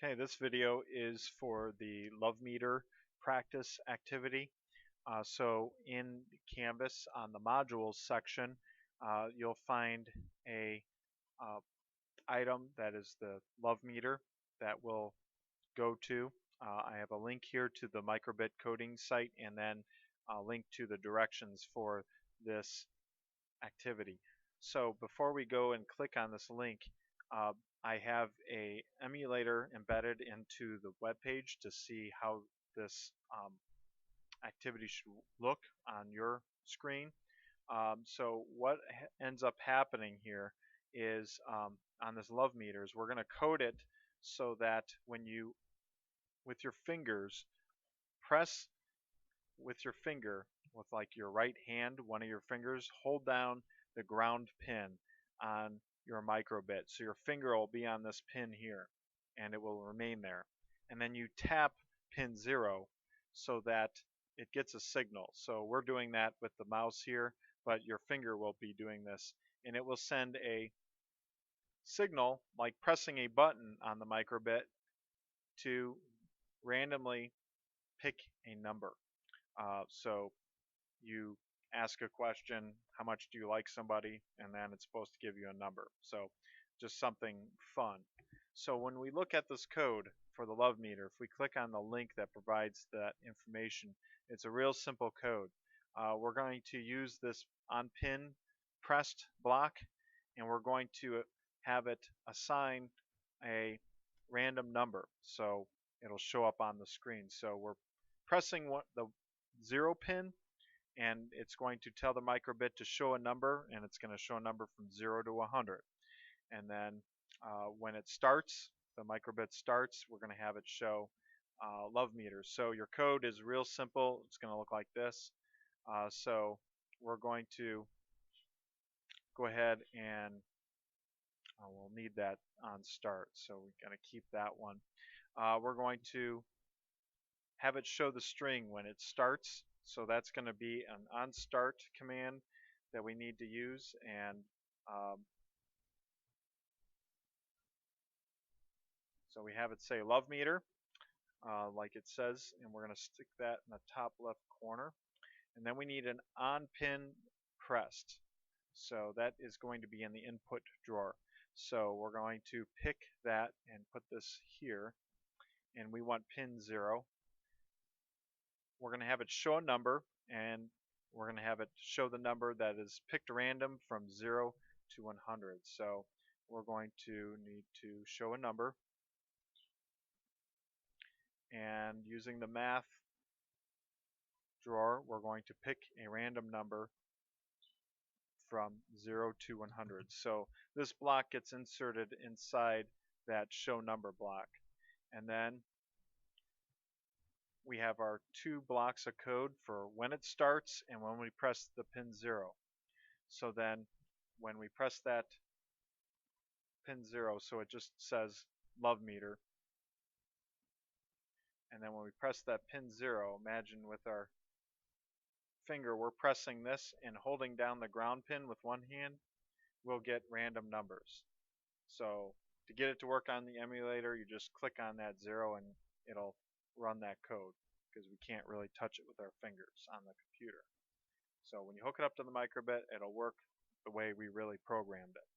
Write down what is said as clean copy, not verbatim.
Okay, this video is for the love meter practice activity. So in Canvas on the modules section, you'll find a uh, item that is the love meter that we'll go to. I have a link here to the microbit coding site and then a link to the directions for this activity. So before we go and click on this link, uh, I have a emulator embedded into the web page to see how this activity should look on your screen. So what ends up happening here is on this love meters, we're going to code it so that when you, with your fingers, press with your finger, with like your right hand, one of your fingers, hold down the ground pin on your microbit. So your finger will be on this pin here and it will remain there. And then you tap pin 0 so that it gets a signal. So we're doing that with the mouse here, but your finger will be doing this. And it will send a signal like pressing a button on the microbit to randomly pick a number. So you ask a question, how much do you like somebody, and then it's supposed to give you a number. So just something fun. So when we look at this code for the love meter, if we click on the link that provides that information, it's a real simple code. We're going to use this on pin pressed block, and we're going to have it assign a random number. So it'll show up on the screen. So we're pressing the 0 pin, and it's going to tell the microbit to show a number, and it's going to show a number from 0 to 100. And then when it starts, the microbit starts, we're going to have it show love meters. So your code is real simple. It's going to look like this. So we're going to go ahead and we'll need that on start. So we're going to keep that one. We're going to have it show the string when it starts. So that's going to be an onStart command that we need to use, and so we have it say love meter like it says, and we're going to stick that in the top left corner. And then we need an on pin pressed. So that is going to be in the input drawer. So we're going to pick that and put this here, and we want pin 0. We're going to have it show a number, and we're going to have it show the number that is picked random from 0 to 100. So we're going to need to show a number, and using the math drawer, we're going to pick a random number from 0 to 100. So this block gets inserted inside that show number block. And then we have our 2 blocks of code for when it starts and when we press the pin 0. So then when we press that pin 0, so it just says love meter. And then when we press that pin 0, imagine with our finger we're pressing this and holding down the ground pin with one hand, we'll get random numbers. So to get it to work on the emulator, you just click on that 0 and it'll run that code, because we can't really touch it with our fingers on the computer. So when you hook it up to the microbit, it'll work the way we really programmed it.